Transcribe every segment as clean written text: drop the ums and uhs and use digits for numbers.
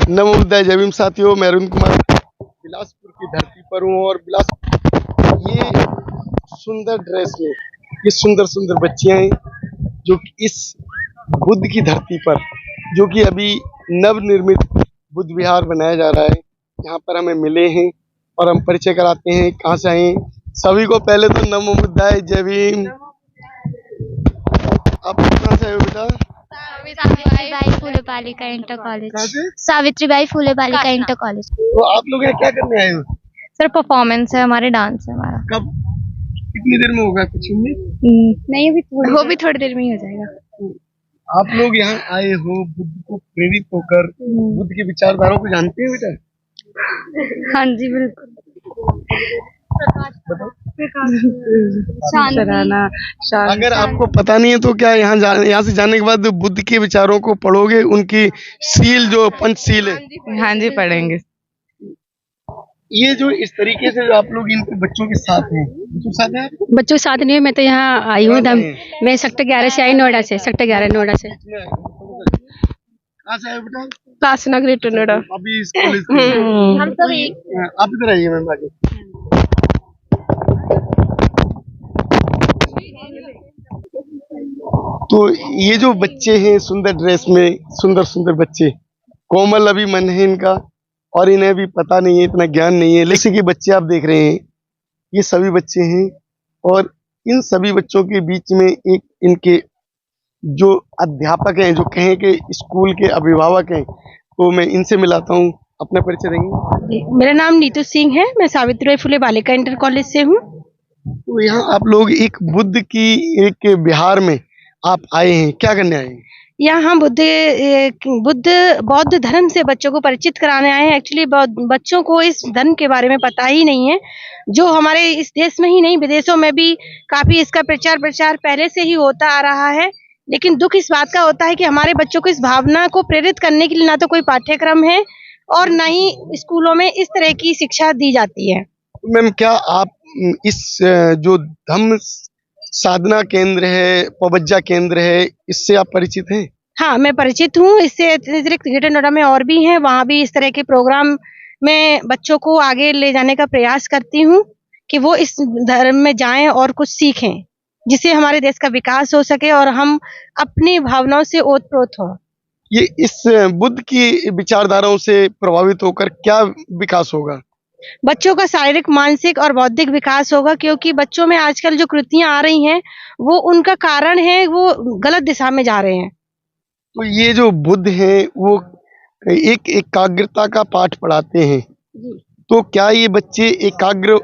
नमो बुद्धाय जय भीम साथियों, मैं अरुण कुमार बिलासपुर की धरती पर हूँ और बिलासपुर ये सुंदर ड्रेस में ये सुंदर सुंदर बच्चियां हैं जो कि इस बुद्ध की धरती पर जो कि अभी नवनिर्मित बुद्ध विहार बनाया जा रहा है, यहाँ पर हमें मिले हैं और हम परिचय कराते हैं कहाँ से आए हैं। सभी को पहले तो नमो बुद्धाय जय भीम। आप कहाँ से आए हो बेटा? सावित्रीबाई फुले बालिका इंटर कॉलेज। कहाँ से? सावित्रीबाई फुले बालिका इंटर कॉलेज। तो आप लोग यहाँ क्या करने आए हो? सर परफॉर्मेंस है हमारे, डांस है हमारा। कब, कितनी देर में होगा कुछ में? नहीं, अभी वो भी थोड़ी देर में ही हो जाएगा। आप लोग यहाँ आए हो बुद्ध को प्रेरित होकर, बुद्ध की विचारधाराओं को जानते हैं बेटा? हाँ जी बिल्कुल। अगर आपको पता नहीं है तो क्या यहाँ से जाने के बाद बुद्ध के विचारों को पढ़ोगे, उनकी सील जो पंचशील है? हाँ जी पढ़ेंगे। ये जो इस तरीके से जो आप लोग इनके बच्चों के साथ हैं, बच्चों के साथ नहीं है, मैं तो यहाँ आई हूँ। मैं सेक्टर 11 से आई, नोएडा से, सेक्टर 11 नोएडा से। कहाँ से आए बेटा? क्लास नगरी टू नोएडा। अभी इस कॉलेज हम सब आप इधर आइए मैम आगे। तो ये जो बच्चे हैं सुंदर ड्रेस में, सुंदर सुंदर बच्चे, कोमल अभी मन है इनका और इन्हें भी पता नहीं है, इतना ज्ञान नहीं है। जैसे कि बच्चे आप देख रहे हैं, ये सभी बच्चे हैं और इन सभी बच्चों के बीच में एक इनके जो अध्यापक हैं, जो कहें कि स्कूल के अभिभावक हैं, तो मैं इनसे मिलाता हूँ। अपना परिचय देंगे? मेरा नाम नीतू सिंह है, मैं सावित्रीबाई फुले बालिका इंटर कॉलेज से हूँ। तो यहाँ आप लोग एक बुद्ध की एक विहार में आप आए हैं, क्या करने आए हैं? यहाँ हम बुद्ध बौद्ध धर्म से बच्चों को परिचित कराने आए हैं। एक्चुअली बच्चों को इस धर्म के बारे में पता ही नहीं है, जो हमारे इस देश में ही नहीं विदेशों में भी काफी इसका प्रचार पहले से ही होता आ रहा है। लेकिन दुख इस बात का होता है कि हमारे बच्चों को इस भावना को प्रेरित करने के लिए ना तो कोई पाठ्यक्रम है और ना ही स्कूलों में इस तरह की शिक्षा दी जाती है। मैम, क्या आप इस जो धम्म साधना केंद्र है, पवज्जा केंद्र है, इससे आप परिचित हैं? हाँ, मैं परिचित हूँ। इससे अतिरिक्त ग्रेटर नोएडा में और भी हैं, वहाँ भी इस तरह के प्रोग्राम में बच्चों को आगे ले जाने का प्रयास करती हूँ कि वो इस धर्म में जाएं और कुछ सीखें, जिससे हमारे देश का विकास हो सके और हम अपनी भावनाओं से ओतप्रोत हों। ये इस बुद्ध की विचारधाराओं से प्रभावित होकर क्या विकास होगा? बच्चों का शारीरिक, मानसिक और बौद्धिक विकास होगा, क्योंकि बच्चों में आजकल जो कृतियां आ रही हैं वो उनका कारण है, वो गलत दिशा में जा रहे हैं। तो ये जो बुद्ध हैं वो एक एकाग्रता का पाठ पढ़ाते हैं, तो क्या ये बच्चे एकाग्र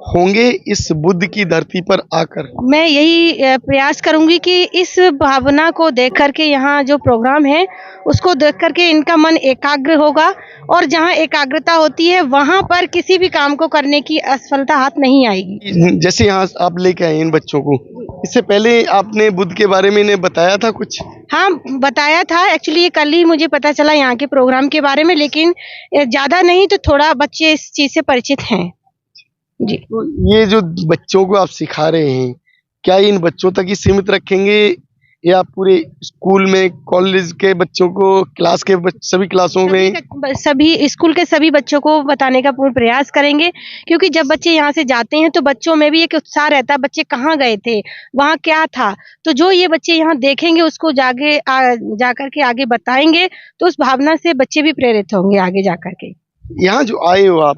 होंगे इस बुद्ध की धरती पर आकर? मैं यही प्रयास करूंगी कि इस भावना को देख करके, यहाँ जो प्रोग्राम है उसको देख करके इनका मन एकाग्र होगा और जहाँ एकाग्रता होती है वहाँ पर किसी भी काम को करने की असफलता हाथ नहीं आएगी। जैसे यहाँ आप लेके आए इन बच्चों को, इससे पहले आपने बुद्ध के बारे में इन्हें बताया था कुछ? हाँ, बताया था। एक्चुअली ये कल ही मुझे पता चला यहाँ के प्रोग्राम के बारे में, लेकिन ज्यादा नहीं तो थोड़ा बच्चे इस चीज से परिचित हैं जी। तो ये जो बच्चों को आप सिखा रहे हैं, क्या इन बच्चों तक ही सीमित रखेंगे या पूरे स्कूल में, कॉलेज के बच्चों को, क्लास के सभी क्लासों में? सभी स्कूल के सभी बच्चों को बताने का पूर्ण प्रयास करेंगे, क्योंकि जब बच्चे यहाँ से जाते हैं तो बच्चों में भी एक उत्साह रहता है, बच्चे कहाँ गए थे, वहाँ क्या था। तो जो ये बच्चे यहाँ देखेंगे उसको जाकर के आगे बताएंगे, तो उस भावना से बच्चे भी प्रेरित होंगे आगे जाकर के। यहाँ जो आए हो आप,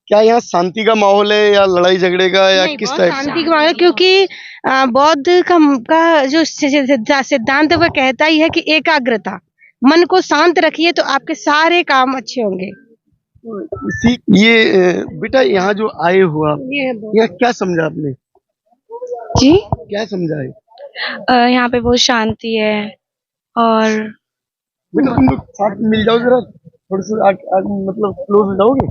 क्या यहाँ शांति का माहौल है या लड़ाई झगड़े का या किस टाइप? शांति का माहौल, क्योंकि बौद्ध का जो सिद्धांत वह कहता ही है कि एकाग्रता, मन को शांत रखिए तो आपके सारे काम अच्छे होंगे। ये बेटा यहाँ जो आए हो आप, यहाँ क्या समझा आपने जी, क्या समझा है? यहाँ पे बहुत शांति है और बेटा तुम लोग साथ मिल जाओ जरा, थोड़ा सा मतलब क्लोज हो जाओगे।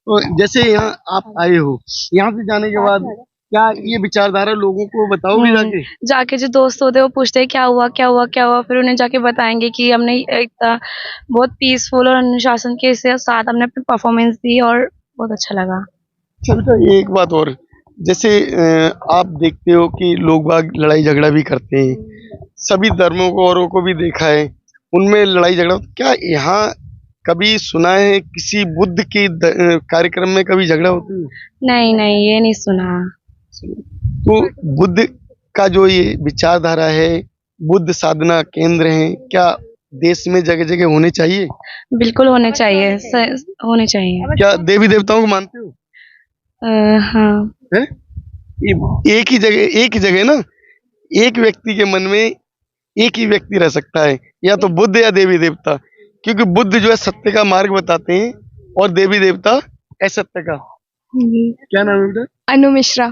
तो जैसे यहाँ आप आए हो, यहाँ से जाने के बाद क्या ये विचारधारा लोगों को बताओगे? जाके जो दोस्त होते हैं वो पूछते हैं क्या हुआ क्या हुआ क्या हुआ, फिर उन्हें जाके बताएंगे कि हमने इतना बहुत पीसफुल और अनुशासन के साथ हमने अपनी परफॉर्मेंस दी और बहुत अच्छा लगा। चलो एक बात और, जैसे आप देखते हो कि लोग बाग लड़ाई झगड़ा भी करते हैं, सभी धर्मों को औरों को भी देखा है, उनमें लड़ाई झगड़ा, क्या यहाँ कभी सुना है किसी बुद्ध के कार्यक्रम में कभी झगड़ा होती है? नहीं नहीं, ये नहीं सुना। तो बुद्ध का जो ये विचारधारा है, बुद्ध साधना केंद्र है, क्या देश में जगह जगह होने चाहिए? बिल्कुल होने चाहिए, होने चाहिए। क्या देवी देवताओं को मानते हो? हाँ। है? एक ही जगह ना, एक व्यक्ति के मन में एक ही व्यक्ति रह सकता है, या तो बुद्ध या देवी देवता, क्योंकि बुद्ध जो है सत्य का मार्ग बताते हैं और देवी देवता असत्य का। क्या नाम है बेटा? अनु मिश्रा।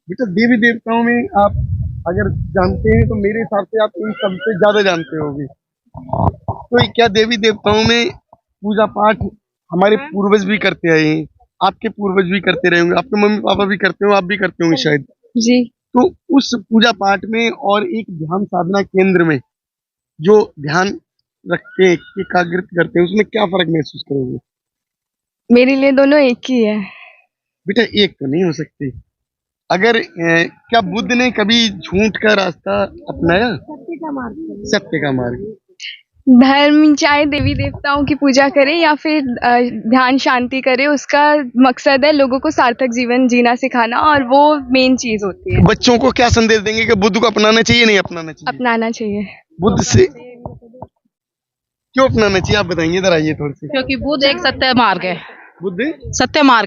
बेटा देवी देवताओं में आप अगर जानते हैं तो मेरे हिसाब से आप इन सबसे ज्यादा जानते होंगे। तो क्या देवी देवताओं में पूजा पाठ हमारे पूर्वज भी करते आए हैं, आपके पूर्वज भी करते रहे होंगे, आपके मम्मी पापा भी करते हो, आप भी करते होंगे शायद। जी। तो उस पूजा पाठ में और एक ध्यान साधना केंद्र में जो ध्यान रख के एकाग्रित करते हैं, उसमें क्या फर्क महसूस करोगे? मेरे लिए दोनों एक ही है। बेटा एक तो नहीं हो सकती। अगर क्या बुद्ध ने कभी झूठ का रास्ता अपनाया? सत्य का मार्ग। धर्म चाहे देवी देवताओं की पूजा करे या फिर ध्यान शांति करे, उसका मकसद है लोगों को सार्थक जीवन जीना सिखाना, और वो मेन चीज होती है। बच्चों को क्या संदेश देंगे कि बुद्ध को अपनाना चाहिए नहीं अपनाना चाहिए? अपनाना चाहिए। बुद्ध से क्यों अपनाना चाहिए, आप बताएंगे जरा ये थोड़ी सी। क्योंकि बुद्ध एक सत्य मार्ग है, बुद्ध सत्य मार्ग।